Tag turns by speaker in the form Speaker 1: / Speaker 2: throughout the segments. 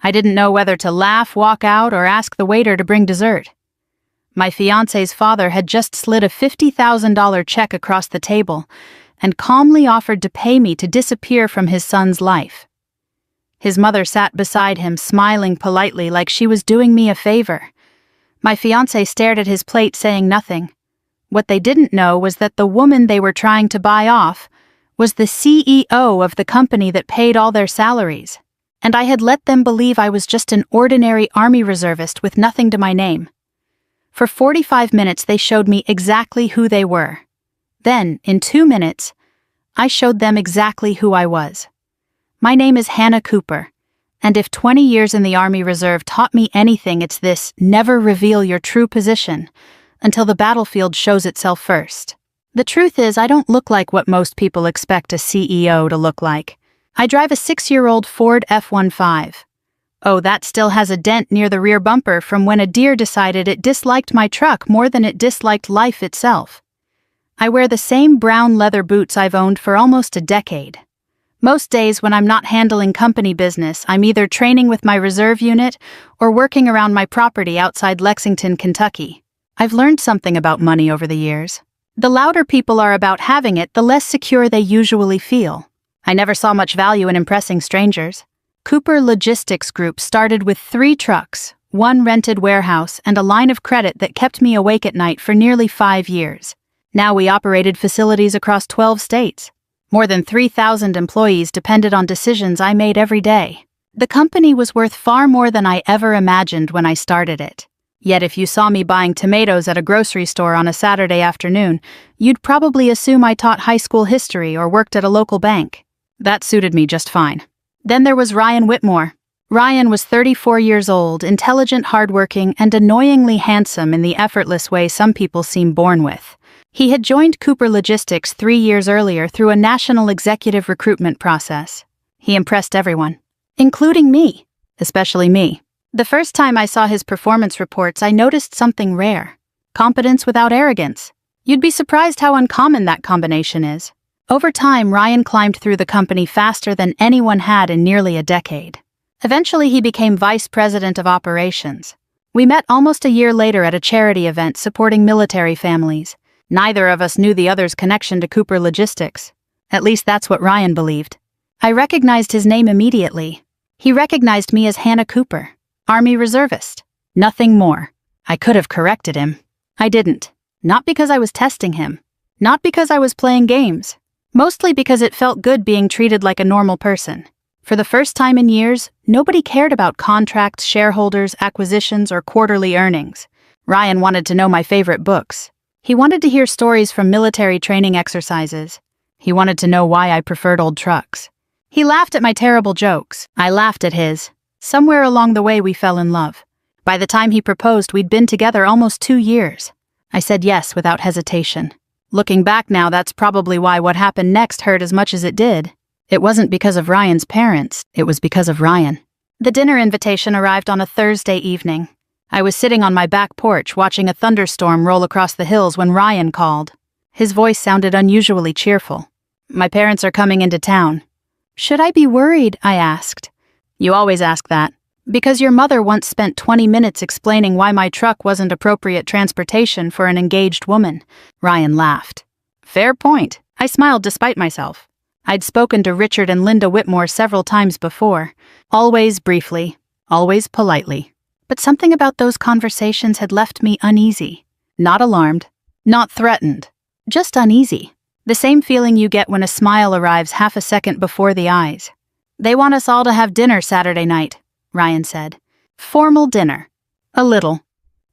Speaker 1: I didn't know whether to laugh, walk out, or ask the waiter to bring dessert. My fiancé's father had just slid a $50,000 check across the table and calmly offered to pay me to disappear from his son's life. His mother sat beside him, smiling politely like she was doing me a favor. My fiancé stared at his plate, saying nothing. What they didn't know was that the woman they were trying to buy off was the CEO of the company that paid all their salaries, and I had let them believe I was just an ordinary Army reservist with nothing to my name. For 45 minutes they showed me exactly who they were. Then, in 2 minutes, I showed them exactly who I was. My name is Hannah Cooper, and if 20 years in the Army Reserve taught me anything, it's this: never reveal your true position until the battlefield shows itself first. The truth is, I don't look like what most people expect a CEO to look like. I drive a 6-year-old Ford F-15. Oh, that still has a dent near the rear bumper from when a deer decided it disliked my truck more than it disliked life itself. I wear the same brown leather boots I've owned for almost a decade. Most days when I'm not handling company business, I'm either training with my reserve unit or working around my property outside Lexington, Kentucky. I've learned something about money over the years. The louder people are about having it, the less secure they usually feel. I never saw much value in impressing strangers. Cooper Logistics Group started with 3 trucks, 1 rented warehouse, and a line of credit that kept me awake at night for nearly 5 years. Now we operated facilities across 12 states. More than 3,000 employees depended on decisions I made every day. The company was worth far more than I ever imagined when I started it. Yet if you saw me buying tomatoes at a grocery store on a Saturday afternoon, you'd probably assume I taught high school history or worked at a local bank. That suited me just fine. Then there was Ryan Whitmore. Ryan was 34 years old, intelligent, hardworking, and annoyingly handsome in the effortless way some people seem born with. He had joined Cooper Logistics 3 years earlier through a national executive recruitment process. He impressed everyone, including me, especially me. The first time I saw his performance reports, I noticed something rare: competence without arrogance. You'd be surprised how uncommon that combination is. Over time, Ryan climbed through the company faster than anyone had in nearly a decade. Eventually, he became vice president of operations. We met almost a year later at a charity event supporting military families. Neither of us knew the other's connection to Cooper Logistics. At least that's what Ryan believed. I recognized his name immediately. He recognized me as Hannah Cooper, Army reservist. Nothing more. I could have corrected him. I didn't. Not because I was testing him. Not because I was playing games. Mostly because it felt good being treated like a normal person. For the first time in years, nobody cared about contracts, shareholders, acquisitions, or quarterly earnings. Ryan wanted to know my favorite books. He wanted to hear stories from military training exercises. He wanted to know why I preferred old trucks. He laughed at my terrible jokes. I laughed at his. Somewhere along the way we fell in love. By the time he proposed, we'd been together almost 2 years. I said yes without hesitation. Looking back now, that's probably why what happened next hurt as much as it did. It wasn't because of Ryan's parents, it was because of Ryan. The dinner invitation arrived on a Thursday evening. I was sitting on my back porch watching a thunderstorm roll across the hills when Ryan called. His voice sounded unusually cheerful. "My parents are coming into town." "Should I be worried?" I asked. "You always ask that. Because your mother once spent 20 minutes explaining why my truck wasn't appropriate transportation for an engaged woman." Ryan laughed. "Fair point." I smiled despite myself. I'd spoken to Richard and Linda Whitmore several times before, always briefly, always politely. But something about those conversations had left me uneasy. Not alarmed, not threatened, just uneasy. The same feeling you get when a smile arrives half a second before the eyes. "They want us all to have dinner Saturday night," Ryan said. "Formal dinner. A little."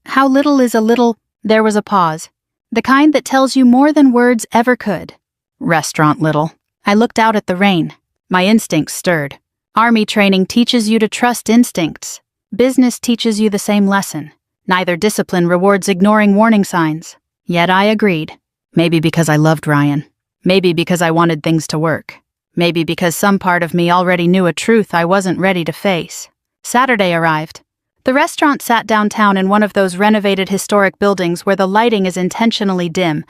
Speaker 1: How little is a little? There was a pause. The kind that tells you more than words ever could. Restaurant little. I looked out at the rain. My instincts stirred. Army training teaches you to trust instincts. Business teaches you the same lesson. Neither discipline rewards ignoring warning signs. Yet I agreed. Maybe because I loved Ryan. Maybe because I wanted things to work. Maybe because some part of me already knew a truth I wasn't ready to face. Saturday arrived. The restaurant sat downtown in one of those renovated historic buildings where the lighting is intentionally dim,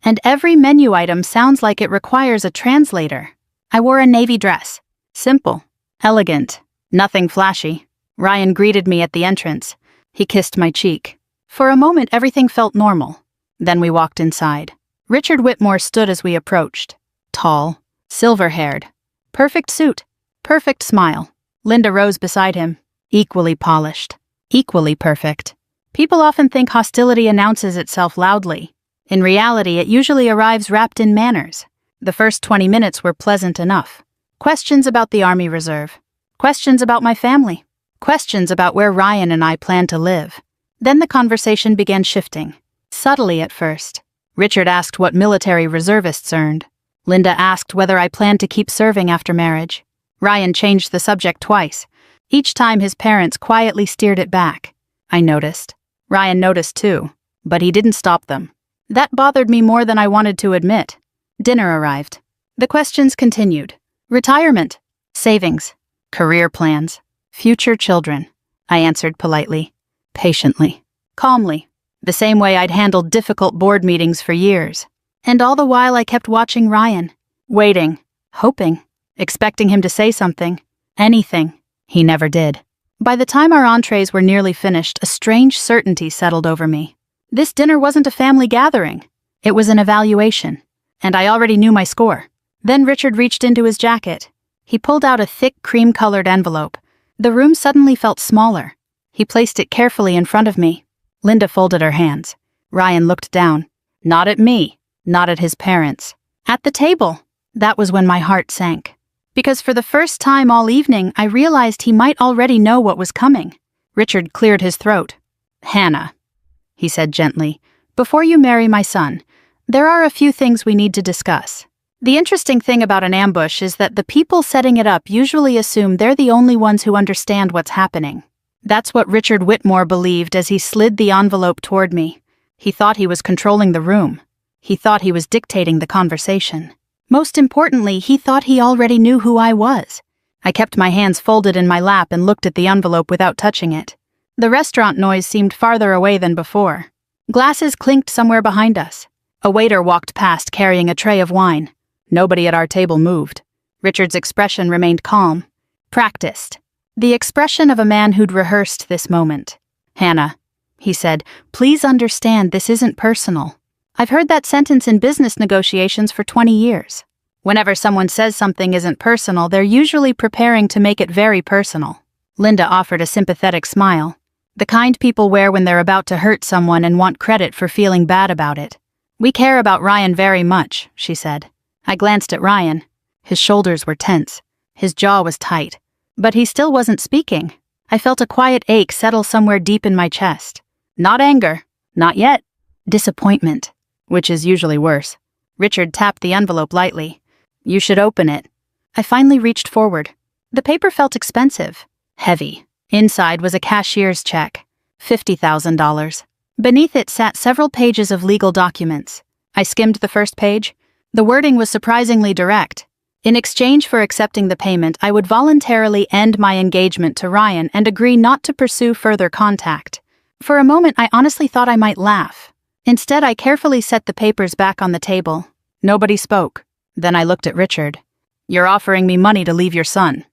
Speaker 1: and every menu item sounds like it requires a translator. I wore a navy dress. Simple. Elegant. Nothing flashy. Ryan greeted me at the entrance. He kissed my cheek. For a moment, everything felt normal. Then we walked inside. Richard Whitmore stood as we approached. Tall, silver-haired. Perfect suit. Perfect smile. Linda rose beside him. Equally polished. Equally perfect. People often think hostility announces itself loudly. In reality, it usually arrives wrapped in manners. The first 20 minutes were pleasant enough. Questions about the Army Reserve. Questions about my family. Questions about where Ryan and I plan to live. Then the conversation began shifting. Subtly at first. Richard asked what military reservists earned. Linda asked whether I planned to keep serving after marriage. Ryan changed the subject twice. Each time his parents quietly steered it back. I noticed. Ryan noticed too, but he didn't stop them. That bothered me more than I wanted to admit. Dinner arrived. The questions continued. Retirement. Savings. Career plans. Future children. I answered politely. Patiently. Calmly. The same way I'd handled difficult board meetings for years. And all the while I kept watching Ryan. Waiting. Hoping. Expecting him to say something. Anything. He never did. By the time our entrees were nearly finished, a strange certainty settled over me. This dinner wasn't a family gathering. It was an evaluation. And I already knew my score. Then Richard reached into his jacket. He pulled out a thick cream-colored envelope. The room suddenly felt smaller. He placed it carefully in front of me. Linda folded her hands. Ryan looked down. Not at me. Not at his parents. At the table. That was when my heart sank. Because for the first time all evening, I realized he might already know what was coming. Richard cleared his throat. Hannah, he said gently, before you marry my son, there are a few things we need to discuss. The interesting thing about an ambush is that the people setting it up usually assume they're the only ones who understand what's happening. That's what Richard Whitmore believed as he slid the envelope toward me. He thought he was controlling the room. He thought he was dictating the conversation. Most importantly, he thought he already knew who I was. I kept my hands folded in my lap and looked at the envelope without touching it. The restaurant noise seemed farther away than before. Glasses clinked somewhere behind us. A waiter walked past carrying a tray of wine. Nobody at our table moved. Richard's expression remained calm, practiced. The expression of a man who'd rehearsed this moment. Hannah, he said, please understand this isn't personal. I've heard that sentence in business negotiations for 20 years. Whenever someone says something isn't personal, they're usually preparing to make it very personal. Linda offered a sympathetic smile. The kind people wear when they're about to hurt someone and want credit for feeling bad about it. We care about Ryan very much, she said. I glanced at Ryan. His shoulders were tense. His jaw was tight. But he still wasn't speaking. I felt a quiet ache settle somewhere deep in my chest. Not anger. Not yet. Disappointment. Which is usually worse. Richard tapped the envelope lightly. You should open it. I finally reached forward. The paper felt expensive. Heavy. Inside was a cashier's check. $50,000. Beneath it sat several pages of legal documents. I skimmed the first page. The wording was surprisingly direct. In exchange for accepting the payment, I would voluntarily end my engagement to Ryan and agree not to pursue further contact. For a moment, I honestly thought I might laugh. Instead, I carefully set the papers back on the table. Nobody spoke. Then I looked at Richard. You're offering me money to leave your son.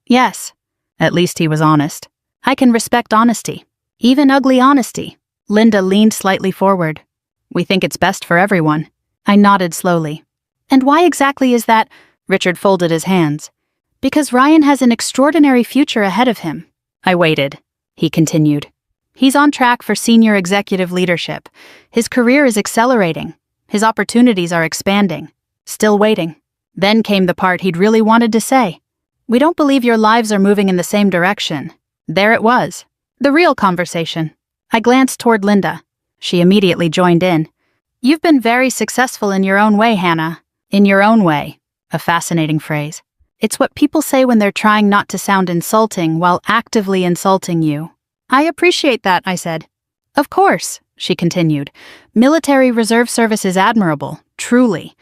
Speaker 1: Yes. At least he was honest. I can respect honesty. Even ugly honesty. Linda leaned slightly forward. We think it's best for everyone. I nodded slowly. And why exactly is that? Richard folded his hands. Because Ryan has an extraordinary future ahead of him. I waited. He continued. He's on track for senior executive leadership. His career is accelerating. His opportunities are expanding. Still waiting. Then came the part he'd really wanted to say. We don't believe your lives are moving in the same direction. There it was. The real conversation. I glanced toward Linda. She immediately joined in. You've been very successful in your own way, Hannah. In your own way. A fascinating phrase. It's what people say when they're trying not to sound insulting while actively insulting you. I appreciate that, I said. Of course, she continued. Military reserve service is admirable, truly.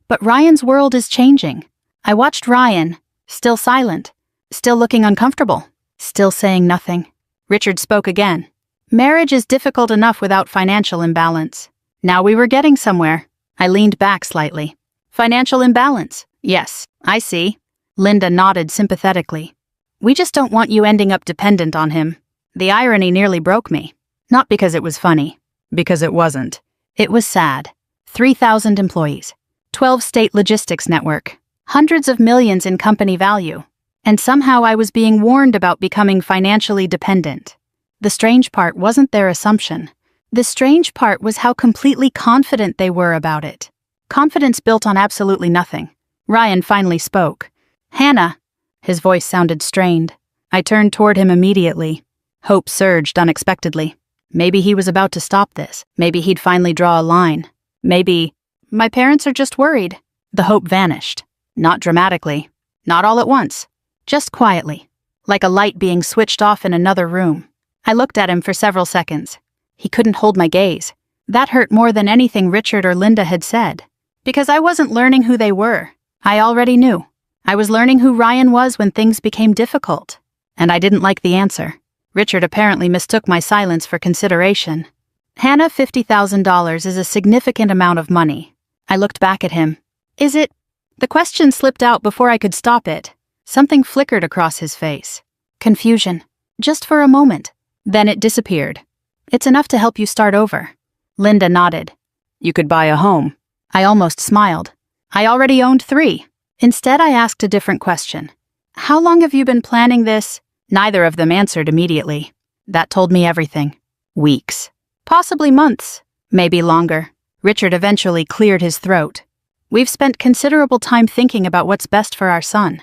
Speaker 1: But Ryan's world is changing. I watched Ryan, still silent, still looking uncomfortable, still saying nothing. Richard spoke again. Marriage is difficult enough without financial imbalance. Now we were getting somewhere. I leaned back slightly. Financial imbalance. Yes, I see. Linda nodded sympathetically. We just don't want you ending up dependent on him. The irony nearly broke me. Not because it was funny. Because it wasn't. It was sad. 3,000 employees. 12-state logistics network. Hundreds of millions in company value. And somehow I was being warned about becoming financially dependent. The strange part wasn't their assumption. The strange part was how completely confident they were about it. Confidence built on absolutely nothing. Ryan finally spoke. "Hannah." His voice sounded strained. I turned toward him immediately. Hope surged unexpectedly. Maybe he was about to stop this. Maybe he'd finally draw a line. Maybe, "My parents are just worried." The hope vanished. Not dramatically. Not all at once. Just quietly. Like a light being switched off in another room. I looked at him for several seconds. He couldn't hold my gaze. That hurt more than anything Richard or Linda had said. Because I wasn't learning who they were. I already knew. I was learning who Ryan was when things became difficult. And I didn't like the answer. Richard apparently mistook my silence for consideration. "Hannah, $50,000 is a significant amount of money." I looked back at him. "Is it?" The question slipped out before I could stop it. Something flickered across his face. Confusion. Just for a moment. Then it disappeared. "It's enough to help you start over." Linda nodded. "You could buy a home." I almost smiled. I already owned 3. Instead, I asked a different question. "How long have you been planning this?" Neither of them answered immediately. That told me everything. Weeks. Possibly months. Maybe longer. Richard eventually cleared his throat. "We've spent considerable time thinking about what's best for our son."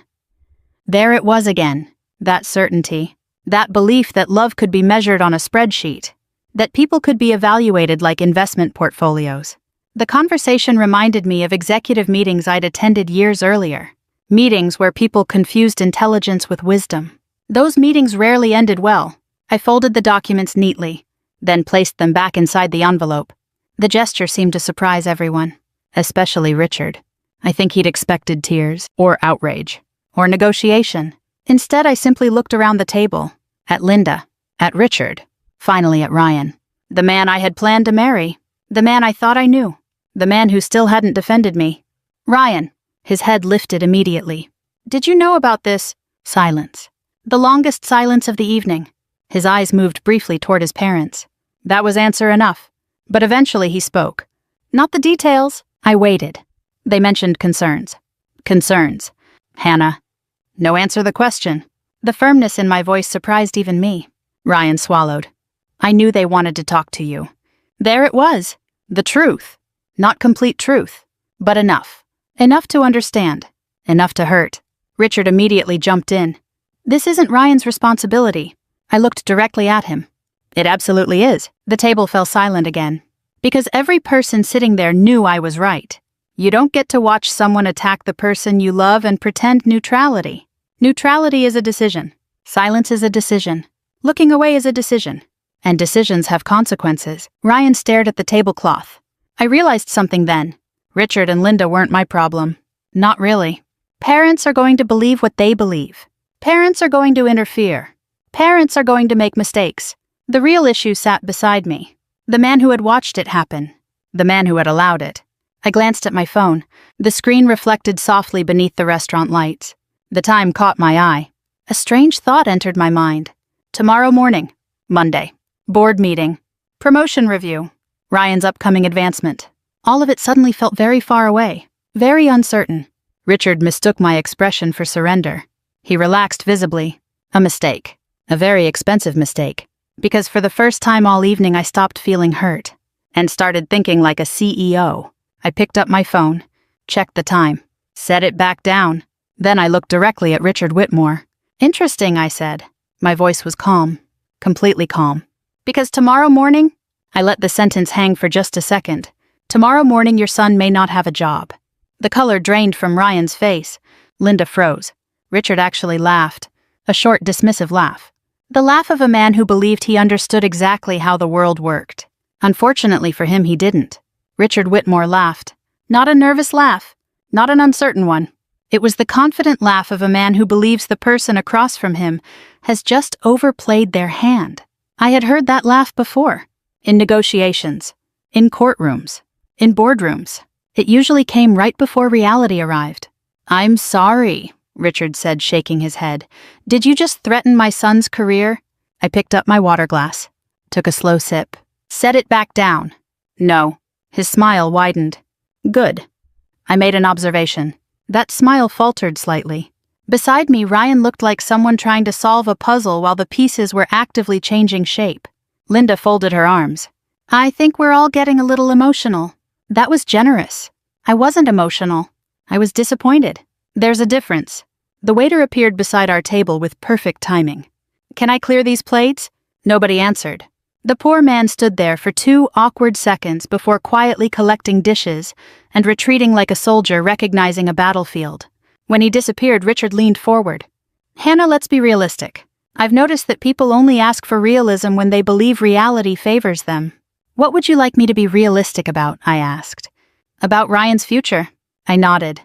Speaker 1: There it was again. That certainty. That belief that love could be measured on a spreadsheet. That people could be evaluated like investment portfolios. The conversation reminded me of executive meetings I'd attended years earlier. Meetings where people confused intelligence with wisdom. Those meetings rarely ended well. I folded the documents neatly, then placed them back inside the envelope. The gesture seemed to surprise everyone, especially Richard. I think he'd expected tears, or outrage, or negotiation. Instead, I simply looked around the table, at Linda, at Richard, finally at Ryan. The man I had planned to marry. The man I thought I knew. The man who still hadn't defended me. "Ryan." His head lifted immediately. "Did you know about this?" Silence. The longest silence of the evening. His eyes moved briefly toward his parents. That was answer enough. But eventually he spoke. "Not the details." I waited. They mentioned concerns. Concerns. "Hannah." No answer the question. The firmness in my voice surprised even me. Ryan swallowed. "I knew they wanted to talk to you." There it was. The truth. Not complete truth. But enough. Enough to understand. Enough to hurt. Richard immediately jumped in. "This isn't Ryan's responsibility." I looked directly at him. "It absolutely is." The table fell silent again. Because every person sitting there knew I was right. You don't get to watch someone attack the person you love and pretend neutrality. Neutrality is a decision. Silence is a decision. Looking away is a decision. And decisions have consequences. Ryan stared at the tablecloth. I realized something then. Richard and Linda weren't my problem. Not really. Parents are going to believe what they believe. Parents are going to interfere. Parents are going to make mistakes. The real issue sat beside me. The man who had watched it happen. The man who had allowed it. I glanced at my phone. The screen reflected softly beneath the restaurant lights. The time caught my eye. A strange thought entered my mind. Tomorrow morning. Monday. Board meeting. Promotion review. Ryan's upcoming advancement. All of it suddenly felt very far away. Very uncertain. Richard mistook my expression for surrender. He relaxed visibly. A mistake. A very expensive mistake. Because for the first time all evening I stopped feeling hurt. And started thinking like a CEO. I picked up my phone. Checked the time. Set it back down. Then I looked directly at Richard Whitmore. "Interesting," I said. My voice was calm. Completely calm. "Because tomorrow morning..." I let the sentence hang for just a second. "Tomorrow morning your son may not have a job." The color drained from Ryan's face. Linda froze. Richard actually laughed. A short, dismissive laugh. The laugh of a man who believed he understood exactly how the world worked. Unfortunately for him, he didn't. Richard Whitmore laughed. Not a nervous laugh. Not an uncertain one. It was the confident laugh of a man who believes the person across from him has just overplayed their hand. I had heard that laugh before. In negotiations. In courtrooms. In boardrooms. It usually came right before reality arrived. "I'm sorry," Richard said, shaking his head. Did you just threaten my son's career? I picked up my water glass, took a slow sip. Set it back down. No. His smile widened. Good. I made an observation. That smile faltered slightly. Beside me, Ryan looked like someone trying to solve a puzzle while the pieces were actively changing shape. Linda folded her arms. I think we're all getting a little emotional. That was generous. I wasn't emotional. I was disappointed. There's a difference. The waiter appeared beside our table with perfect timing. Can I clear these plates? Nobody answered. The poor man stood there for 2 awkward seconds before quietly collecting dishes and retreating like a soldier recognizing a battlefield. When he disappeared, Richard leaned forward. Hannah, let's be realistic. I've noticed that people only ask for realism when they believe reality favors them. What would you like me to be realistic about? I asked. About Ryan's future. I nodded.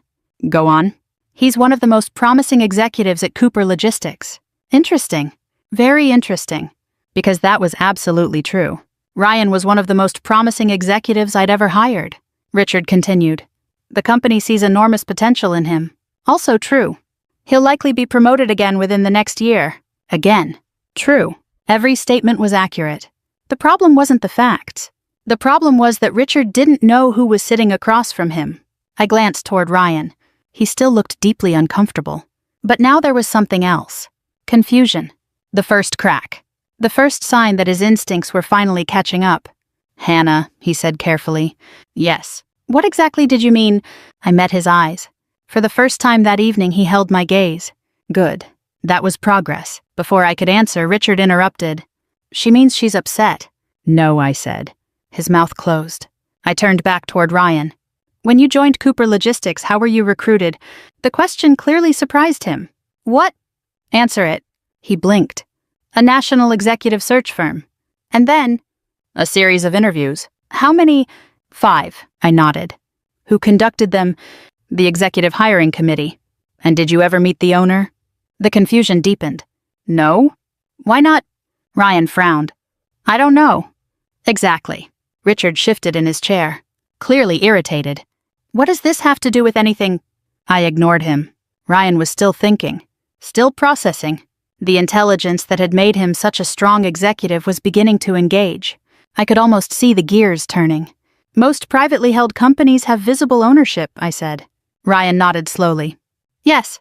Speaker 1: Go on. He's one of the most promising executives at Cooper Logistics. Interesting. Very interesting. Because that was absolutely true. Ryan was one of the most promising executives I'd ever hired. Richard continued. The company sees enormous potential in him. Also true. He'll likely be promoted again within the next year. Again. True. Every statement was accurate. The problem wasn't the facts. The problem was that Richard didn't know who was sitting across from him. I glanced toward Ryan. He still looked deeply uncomfortable. But now there was something else. Confusion. The first crack. The first sign that his instincts were finally catching up. Hannah, he said carefully. Yes. What exactly did you mean? I met his eyes. For the first time that evening, he held my gaze. Good. That was progress. Before I could answer, Richard interrupted. She means she's upset. No, I said. His mouth closed. I turned back toward Ryan. When you joined Cooper Logistics, how were you recruited? The question clearly surprised him. What? Answer it. He blinked. A national executive search firm. And then, a series of interviews. How many? 5, I nodded. Who conducted them? The executive hiring committee. And did you ever meet the owner? The confusion deepened. No? Why not? Ryan frowned. I don't know. Exactly. Richard shifted in his chair, clearly irritated. What does this have to do with anything? I ignored him. Ryan was still thinking, still processing. The intelligence that had made him such a strong executive was beginning to engage. I could almost see the gears turning. Most privately held companies have visible ownership, I said. Ryan nodded slowly. Yes.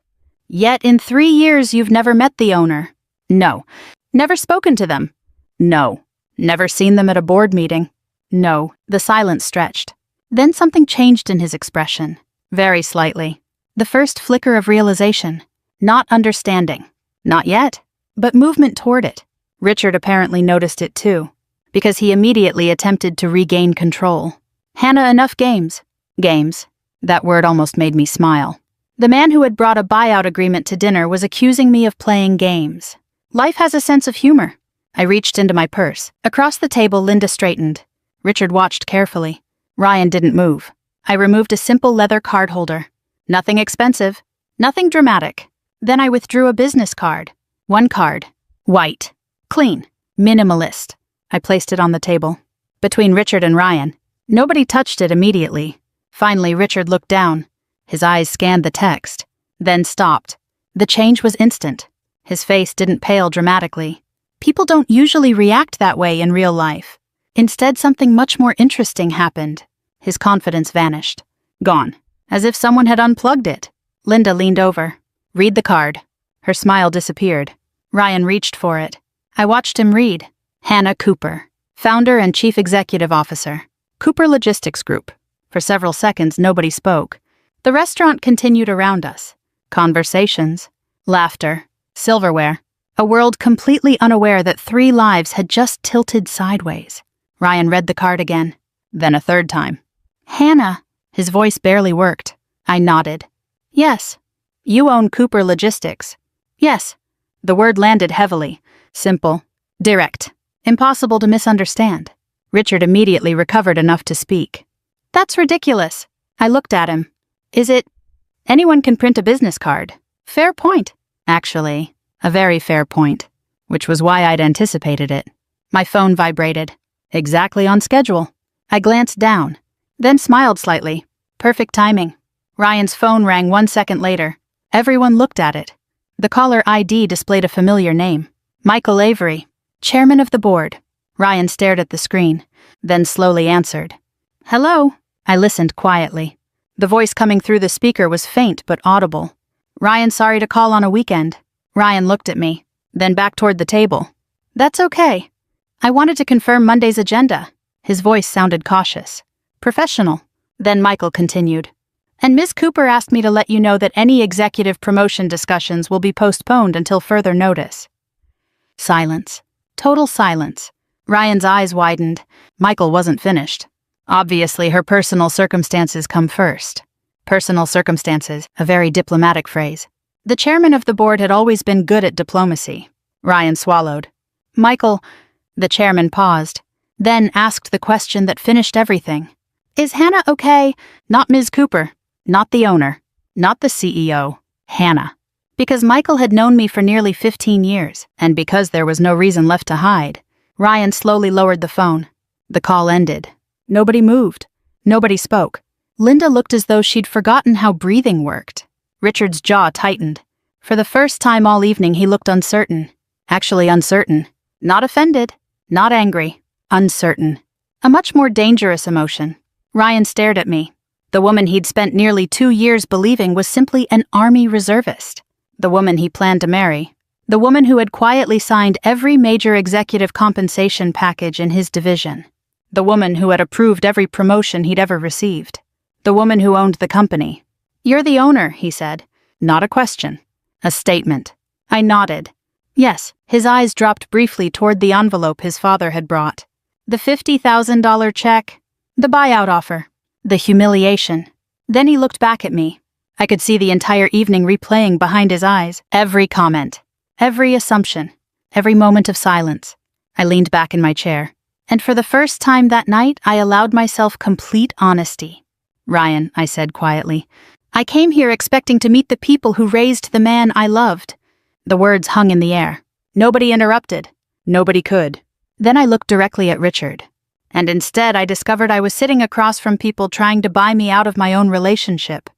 Speaker 1: Yet in 3 years you've never met the owner. No. Never spoken to them. No. Never seen them at a board meeting. No. The silence stretched. Then something changed in his expression. Very slightly. The first flicker of realization. Not understanding. Not yet, but movement toward it. Richard apparently noticed it too, because he immediately attempted to regain control. Hannah, enough games. Games. That word almost made me smile. The man who had brought a buyout agreement to dinner was accusing me of playing games. Life has a sense of humor. I reached into my purse. Across the table, Linda straightened. Richard watched carefully. Ryan didn't move. I removed a simple leather card holder. Nothing expensive. Nothing dramatic. Then I withdrew a business card. 1 card. White. Clean. Minimalist. I placed it on the table. Between Richard and Ryan. Nobody touched it immediately. Finally, Richard looked down. His eyes scanned the text, then stopped. The change was instant. His face didn't pale dramatically. People don't usually react that way in real life. Instead, something much more interesting happened. His confidence vanished. Gone. As if someone had unplugged it. Linda leaned over. Read the card. Her smile disappeared. Ryan reached for it. I watched him read. Hannah Cooper, founder and chief executive officer. Cooper Logistics Group. For several seconds, nobody spoke. The restaurant continued around us. Conversations. Laughter. Silverware. A world completely unaware that 3 lives had just tilted sideways. Ryan read the card again. Then a 3rd time. Hannah. His voice barely worked. I nodded. Yes. You own Cooper Logistics. Yes. The word landed heavily. Simple. Direct. Impossible to misunderstand. Richard immediately recovered enough to speak. That's ridiculous. I looked at him. Is it? Anyone can print a business card. Fair point. Actually, a very fair point. Which was why I'd anticipated it. My phone vibrated. Exactly on schedule. I glanced down, then smiled slightly. Perfect timing. Ryan's phone rang 1 second later. Everyone looked at it. The caller ID displayed a familiar name. Michael Avery, chairman of the board. Ryan stared at the screen, then slowly answered. Hello. I listened quietly. The voice coming through the speaker was faint but audible. Ryan, sorry to call on a weekend. Ryan looked at me, then back toward the table. That's okay. I wanted to confirm Monday's agenda. His voice sounded cautious. Professional. Then Michael continued. And Ms. Cooper asked me to let you know that any executive promotion discussions will be postponed until further notice. Silence. Total silence. Ryan's eyes widened. Michael wasn't finished. Obviously, her personal circumstances come first. Personal circumstances, a very diplomatic phrase. The chairman of the board had always been good at diplomacy. Ryan swallowed. Michael, the chairman paused, then asked the question that finished everything. Is Hannah okay? Not Ms. Cooper, not the owner, not the CEO, Hannah. Because Michael had known me for nearly 15 years, and because there was no reason left to hide, Ryan slowly lowered the phone. The call ended. Nobody moved. Nobody spoke. Linda looked as though she'd forgotten how breathing worked. Richard's jaw tightened. For the first time all evening he looked uncertain. Actually uncertain. Not offended. Not angry. Uncertain. A much more dangerous emotion. Ryan stared at me. The woman he'd spent nearly 2 years believing was simply an army reservist. The woman he planned to marry. The woman who had quietly signed every major executive compensation package in his division. The woman who had approved every promotion he'd ever received. The woman who owned the company. You're the owner, he said. Not a question. A statement. I nodded. Yes, his eyes dropped briefly toward the envelope his father had brought. The $50,000 check. The buyout offer. The humiliation. Then he looked back at me. I could see the entire evening replaying behind his eyes. Every comment. Every assumption. Every moment of silence. I leaned back in my chair. And for the first time that night, I allowed myself complete honesty. Ryan, I said quietly, I came here expecting to meet the people who raised the man I loved. The words hung in the air. Nobody interrupted. Nobody could. Then I looked directly at Richard. And instead I discovered I was sitting across from people trying to buy me out of my own relationship.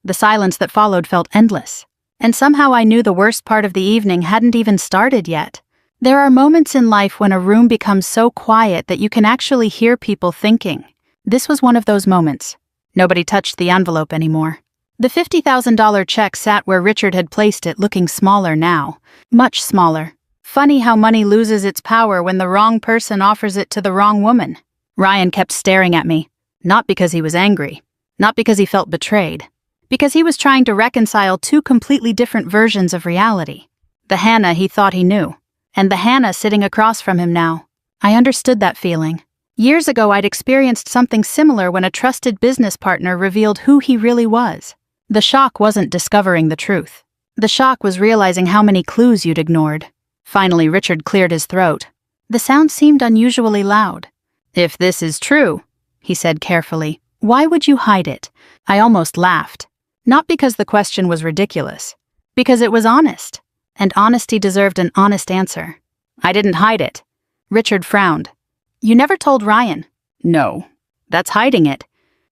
Speaker 1: The silence that followed felt endless. And somehow I knew the worst part of the evening hadn't even started yet. There are moments in life when a room becomes so quiet that you can actually hear people thinking. This was one of those moments. Nobody touched the envelope anymore. The $50,000 check sat where Richard had placed it, looking smaller now. Much smaller. Funny how money loses its power when the wrong person offers it to the wrong woman. Ryan kept staring at me. Not because he was angry. Not because he felt betrayed. Because he was trying to reconcile two completely different versions of reality. The Hannah he thought he knew. And the Hannah sitting across from him now. I understood that feeling. Years ago I'd experienced something similar when a trusted business partner revealed who he really was. The shock wasn't discovering the truth. The shock was realizing how many clues you'd ignored. Finally, Richard cleared his throat. The sound seemed unusually loud. If this is true, he said carefully, why would you hide it? I almost laughed. Not because the question was ridiculous. Because it was honest. And honesty deserved an honest answer. I didn't hide it. Richard frowned. You never told Ryan? No. That's hiding it.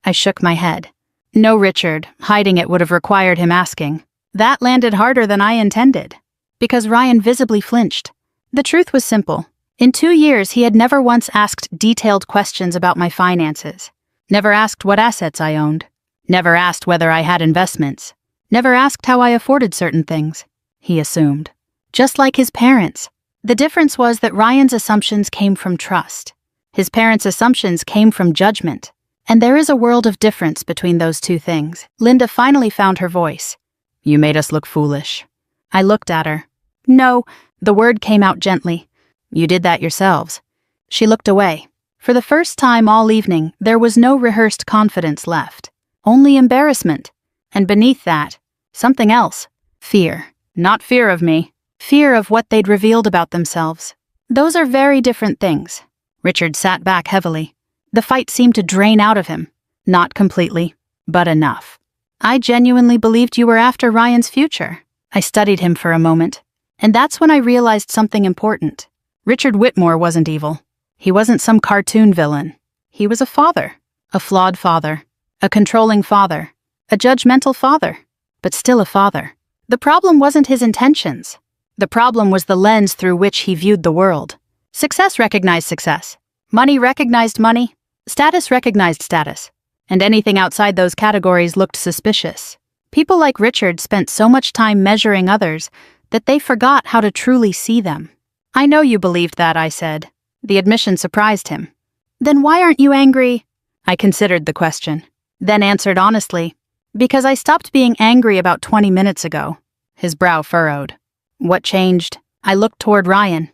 Speaker 1: I shook my head. No, Richard, hiding it would have required him asking. That landed harder than I intended. Because Ryan visibly flinched. The truth was simple. In 2 years, he had never once asked detailed questions about my finances. Never asked what assets I owned. Never asked whether I had investments. Never asked how I afforded certain things. He assumed. Just like his parents. The difference was that Ryan's assumptions came from trust. His parents' assumptions came from judgment. And there is a world of difference between those two things. Linda finally found her voice. You made us look foolish. I looked at her. No, the word came out gently. You did that yourselves. She looked away. For the first time all evening, there was no rehearsed confidence left. Only embarrassment. And beneath that, something else. Fear. Not fear of me. Fear of what they'd revealed about themselves. Those are very different things. Richard sat back heavily. The fight seemed to drain out of him. Not completely, but enough. I genuinely believed you were after Ryan's future. I studied him for a moment. And that's when I realized something important. Richard Whitmore wasn't evil. He wasn't some cartoon villain. He was a father. A flawed father. A controlling father. A judgmental father. but still a father. The problem wasn't his intentions. The problem was the lens through which he viewed the world. Success recognized success. Money recognized money. Status recognized status. And anything outside those categories looked suspicious. People like Richard spent so much time measuring others that they forgot how to truly see them. "I know you believed that," I said. The admission surprised him. "Then why aren't you angry?" I considered the question, then answered honestly, "Because I stopped being angry about 20 minutes ago." His brow furrowed. "What changed?" I looked toward Ryan.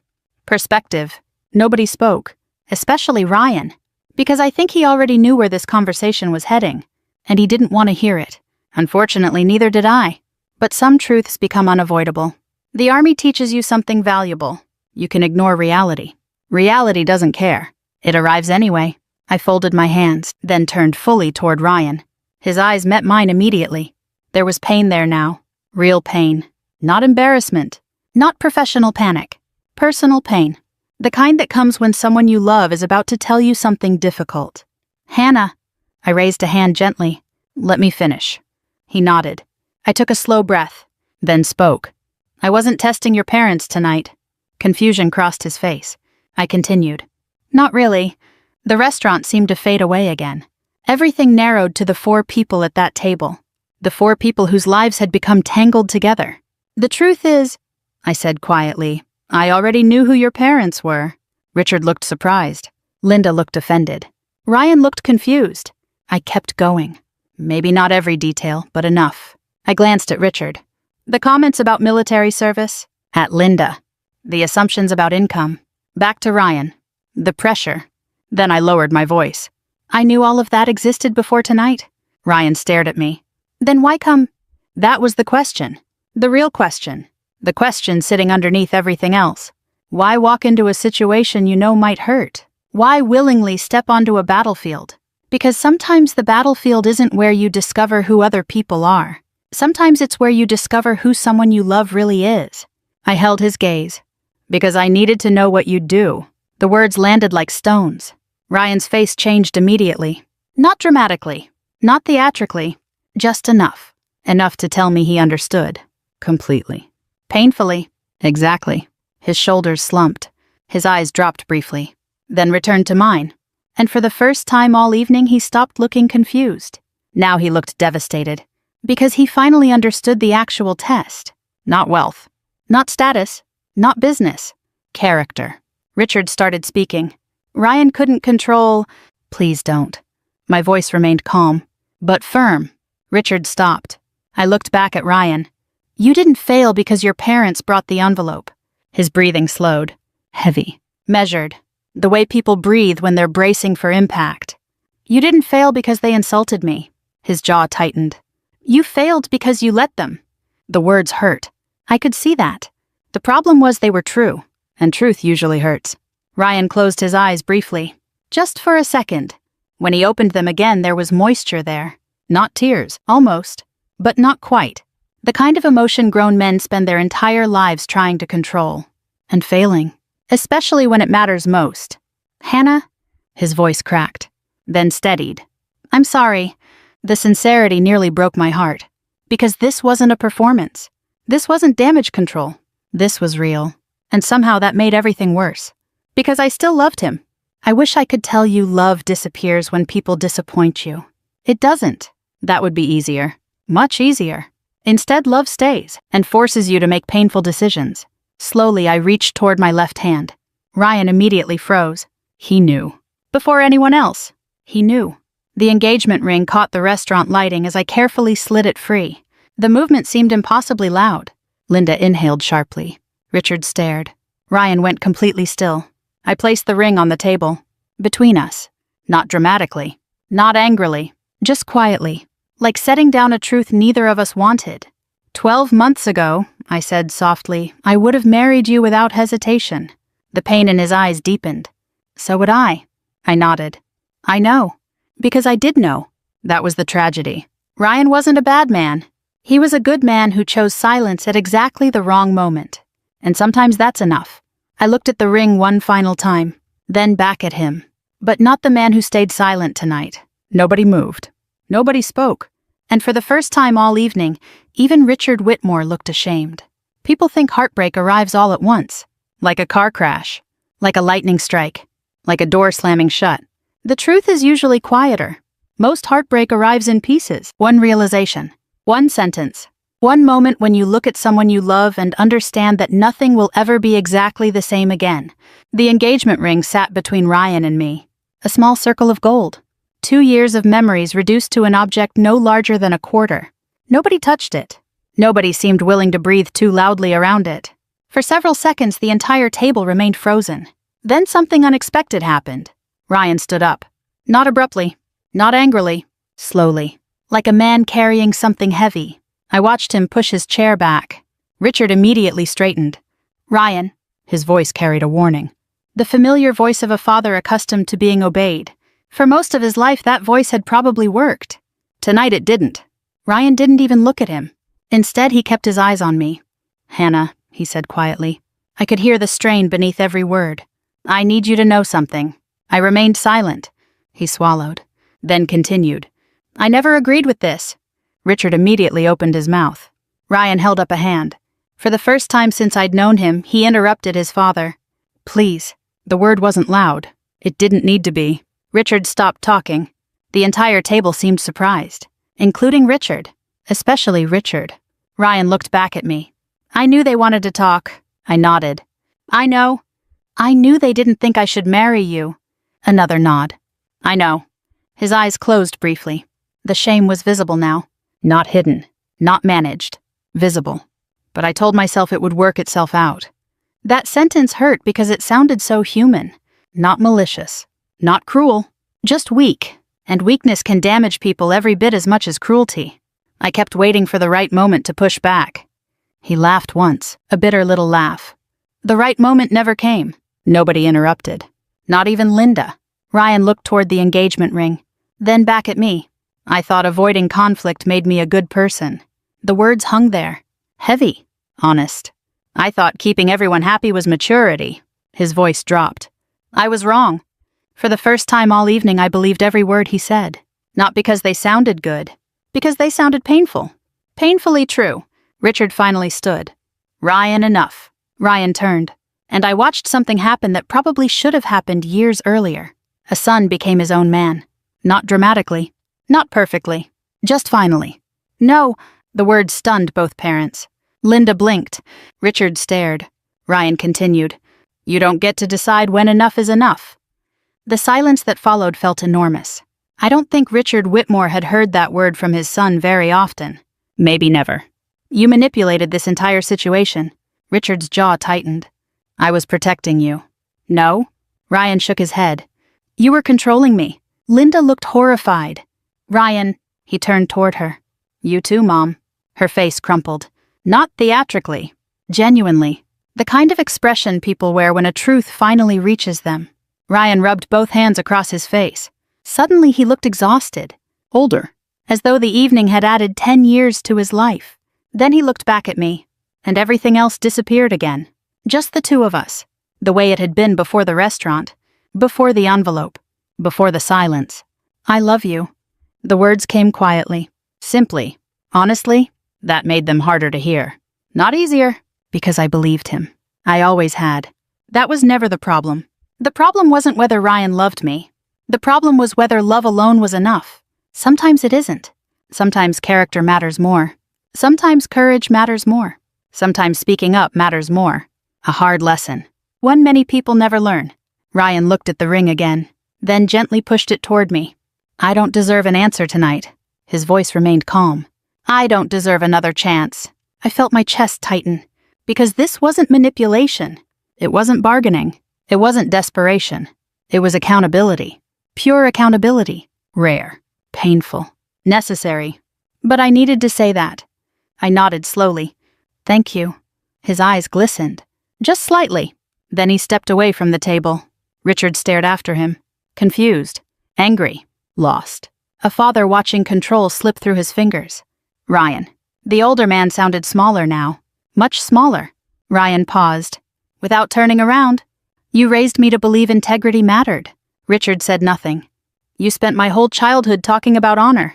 Speaker 1: Perspective. Nobody spoke, especially Ryan, because I think he already knew where this conversation was heading, and he didn't want to hear it. Unfortunately, neither did I. But some truths become unavoidable. The army teaches you something valuable. You can ignore reality. Reality doesn't care. It arrives anyway. I folded my hands, then turned fully toward Ryan. His eyes met mine immediately. There was pain there now. Real pain. Not embarrassment. Not professional panic. Personal pain. The kind that comes when someone you love is about to tell you something difficult. "Hannah." I raised a hand gently. "Let me finish." He nodded. I took a slow breath, then spoke. "I wasn't testing your parents tonight." Confusion crossed his face. I continued. "Not really." The restaurant seemed to fade away again. Everything narrowed to the 4 people at that table. The 4 people whose lives had become tangled together. "The truth is," I said quietly, "I already knew who your parents were." Richard looked surprised. Linda looked offended. Ryan looked confused. I kept going. Maybe not every detail, but enough. I glanced at Richard. The comments about military service. At Linda. The assumptions about income. Back to Ryan. The pressure. Then I lowered my voice. "I knew all of that existed before tonight." Ryan stared at me. "Then why come?" That was the question. The real question. The question sitting underneath everything else. Why walk into a situation you know might hurt? Why willingly step onto a battlefield? Because sometimes the battlefield isn't where you discover who other people are. Sometimes it's where you discover who someone you love really is. I held his gaze. "Because I needed to know what you'd do." The words landed like stones. Ryan's face changed immediately. Not dramatically. Not theatrically. Just enough. Enough to tell me he understood. Completely. Painfully. Exactly. His shoulders slumped. His eyes dropped briefly. Then returned to mine. And for the first time all evening he stopped looking confused. Now he looked devastated. Because he finally understood the actual test. Not wealth. Not status. Not business. Character. Richard started speaking. Ryan couldn't control. "Please don't." My voice remained calm, but firm. Richard stopped. I looked back at Ryan. "You didn't fail because your parents brought the envelope." His breathing slowed. Heavy. Measured. The way people breathe when they're bracing for impact. "You didn't fail because they insulted me." His jaw tightened. "You failed because you let them." The words hurt. I could see that. The problem was they were true, and truth usually hurts. Ryan closed his eyes briefly. Just for a second. When he opened them again, there was moisture there. Not tears, almost, but not quite. The kind of emotion grown men spend their entire lives trying to control. And failing. Especially when it matters most. "Hannah?" His voice cracked. Then steadied. "I'm sorry." The sincerity nearly broke my heart. Because this wasn't a performance. This wasn't damage control. This was real. And somehow that made everything worse. Because I still loved him. I wish I could tell you love disappears when people disappoint you. It doesn't. That would be easier. Much easier. Instead, love stays and forces you to make painful decisions. Slowly, I reached toward my left hand. Ryan immediately froze. He knew. Before anyone else. He knew. The engagement ring caught the restaurant lighting as I carefully slid it free. The movement seemed impossibly loud. Linda inhaled sharply. Richard stared. Ryan went completely still. I placed the ring on the table. Between us. Not dramatically. Not angrily. Just quietly. Like setting down a truth neither of us wanted. 12 months ago, I said softly, I would have married you without hesitation. The pain in his eyes deepened. So would I. I nodded. I know. Because I did know. That was the tragedy. Ryan wasn't a bad man. He was a good man who chose silence at exactly the wrong moment. And sometimes that's enough. I looked at the ring one final time, then back at him. But not the man who stayed silent tonight. Nobody moved. Nobody spoke. And for the first time all evening, Even Richard Whitmore looked ashamed. People think heartbreak arrives all at once, like a car crash, like a lightning strike, like a door slamming shut. The truth is usually quieter. Most heartbreak arrives in pieces. One realization, one sentence, one moment when you look at someone you love and understand that nothing will ever be exactly the same again. The engagement ring sat between Ryan and me, a small circle of gold. 2 years of memories reduced to an object no larger than a quarter. Nobody touched it. Nobody seemed willing to breathe too loudly around it. For several seconds, the entire table remained frozen. Then something unexpected happened. Ryan stood up. Not abruptly, not angrily, slowly, like a man carrying something heavy. I watched him push his chair back. Richard immediately straightened. Ryan, his voice carried a warning. The familiar voice of a father accustomed to being obeyed. For most of his life, that voice had probably worked. Tonight it didn't. Ryan didn't even look at him. Instead, he kept his eyes on me. Hannah, he said quietly. I could hear the strain beneath every word. I need you to know something. I remained silent. He swallowed, then continued. I never agreed with this. Richard immediately opened his mouth. Ryan held up a hand. For the first time since I'd known him, he interrupted his father. Please. The word wasn't loud. It didn't need to be. Richard stopped talking. The entire table seemed surprised, including Richard, especially Richard. Ryan looked back at me. I knew they wanted to talk. I nodded. I know. I knew they didn't think I should marry you. Another nod. I know. His eyes closed briefly. The shame was visible now. Not hidden. Not managed. Visible. But I told myself it would work itself out. That sentence hurt because it sounded so human. Not malicious. Not cruel. Just weak. And weakness can damage people every bit as much as cruelty. I kept waiting for the right moment to push back. He laughed once, a bitter little laugh. The right moment never came. Nobody interrupted. Not even Linda. Ryan looked toward the engagement ring, then back at me. I thought avoiding conflict made me a good person. The words hung there. Heavy. Honest. I thought keeping everyone happy was maturity. His voice dropped. I was wrong. For the first time all evening, I believed every word he said. Not because they sounded good. Because they sounded painful. Painfully true. Richard finally stood. Ryan, enough. Ryan turned. And I watched something happen that probably should have happened years earlier. A son became his own man. Not dramatically. Not perfectly. Just finally. No, the word stunned both parents. Linda blinked. Richard stared. Ryan continued. You don't get to decide when enough is enough. The silence that followed felt enormous. I don't think Richard Whitmore had heard that word from his son very often. Maybe never. You manipulated this entire situation. Richard's jaw tightened. I was protecting you. No? Ryan shook his head. You were controlling me. Linda looked horrified. Ryan, he turned toward her. You too, Mom. Her face crumpled. Not theatrically. Genuinely. The kind of expression people wear when a truth finally reaches them. Ryan rubbed both hands across his face. Suddenly he looked exhausted. Older. As though the evening had added 10 years to his life. Then he looked back at me. And everything else disappeared again. Just the two of us. The way it had been before the restaurant. Before the envelope. Before the silence. I love you. The words came quietly. Simply. Honestly, that made them harder to hear. Not easier. Because I believed him. I always had. That was never the problem. The problem wasn't whether Ryan loved me. The problem was whether love alone was enough. Sometimes it isn't. Sometimes character matters more. Sometimes courage matters more. Sometimes speaking up matters more. A hard lesson. One many people never learn. Ryan looked at the ring again, then gently pushed it toward me. I don't deserve an answer tonight. His voice remained calm. I don't deserve another chance. I felt my chest tighten. Because this wasn't manipulation. It wasn't bargaining. It wasn't desperation. It was accountability. Pure accountability. Rare. Painful. Necessary. But I needed to say that. I nodded slowly. Thank you. His eyes glistened. Just slightly. Then he stepped away from the table. Richard stared after him. Confused. Angry. Lost. A father watching control slip through his fingers. Ryan. The older man sounded smaller now. Much smaller. Ryan paused. Without turning around. You raised me to believe integrity mattered. Richard said nothing. You spent my whole childhood talking about honor.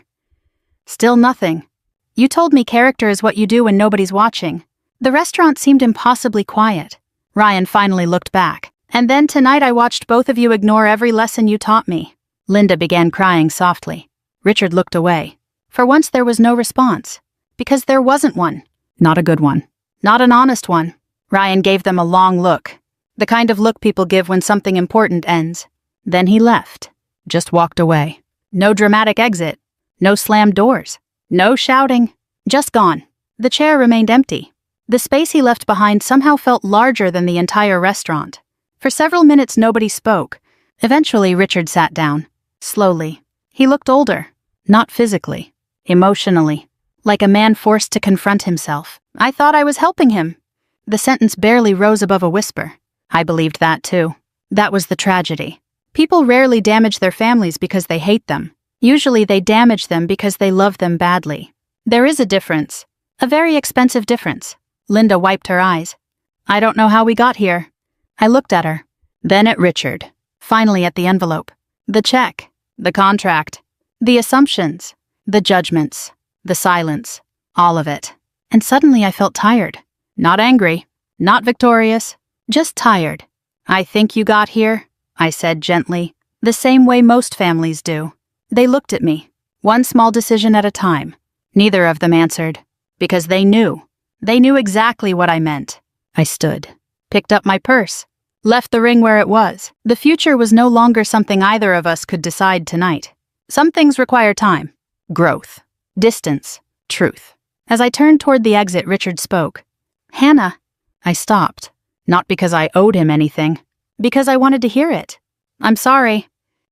Speaker 1: Still nothing. You told me character is what you do when nobody's watching. The restaurant seemed impossibly quiet. Ryan finally looked back. And then tonight I watched both of you ignore every lesson you taught me. Linda began crying softly. Richard looked away. For once there was no response. Because there wasn't one. Not a good one. Not an honest one. Ryan gave them a long look. The kind of look people give when something important ends. Then he left. Just walked away. No dramatic exit. No slammed doors. No shouting. Just gone. The chair remained empty. The space he left behind somehow felt larger than the entire restaurant. For several minutes nobody spoke. Eventually Richard sat down. Slowly. He looked older. Not physically. Emotionally. Like a man forced to confront himself. I thought I was helping him. The sentence barely rose above a whisper. I believed that too. That was the tragedy. People rarely damage their families because they hate them. Usually they damage them because they love them badly. There is a difference. A very expensive difference. Linda wiped her eyes. I don't know how we got here. I looked at her. Then at Richard. Finally at the envelope. The check. The contract. The assumptions. The judgments. The silence. All of it. And suddenly I felt tired. Not angry. Not victorious. Just tired. I think you got here, I said gently, the same way most families do. They looked at me, one small decision at a time. Neither of them answered, because they knew. They knew exactly what I meant. I stood, picked up my purse, left the ring where it was. The future was no longer something either of us could decide tonight. Some things require time, growth, distance, truth. As I turned toward the exit, Richard spoke. Hannah. I stopped, not because I owed him anything, because I wanted to hear it. I'm sorry.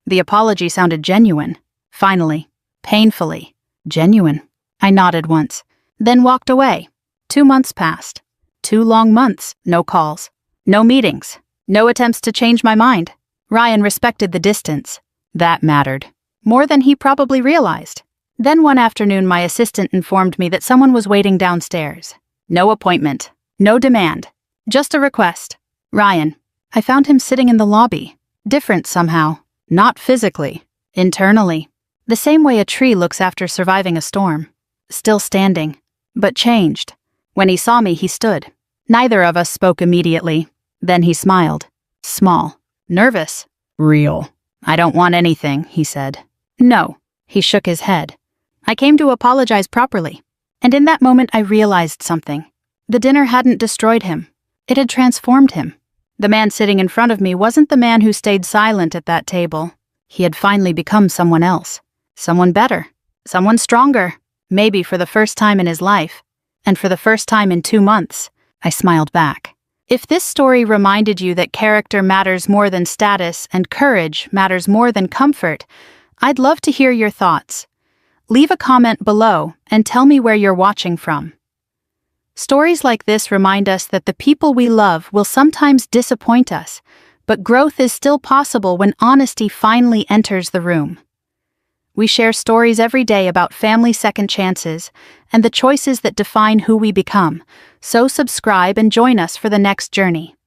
Speaker 1: The apology sounded genuine. Finally, painfully, genuine. I nodded once, then walked away. 2 months passed. 2 long months, no calls, no meetings, no attempts to change my mind. Ryan respected the distance. That mattered. More than he probably realized. Then one afternoon my assistant informed me that someone was waiting downstairs. No appointment, no demand, just a request. Ryan. I found him sitting in the lobby. Different somehow. Not physically. Internally. The same way a tree looks after surviving a storm. Still standing. But changed. When he saw me, he stood. Neither of us spoke immediately. Then he smiled. Small. Nervous. Real. I don't want anything, he said. No. He shook his head. I came to apologize properly. And in that moment I realized something. The dinner hadn't destroyed him. It had transformed him. The man sitting in front of me wasn't the man who stayed silent at that table. He had finally become someone else. Someone better. Someone stronger. Maybe for the first time in his life. And for the first time in 2 months. I smiled back. If this story reminded you that character matters more than status and courage matters more than comfort, I'd love to hear your thoughts. Leave a comment below and tell me where you're watching from. Stories like this remind us that the people we love will sometimes disappoint us, but growth is still possible when honesty finally enters the room. We share stories every day about family second chances and the choices that define who we become, so subscribe and join us for the next journey.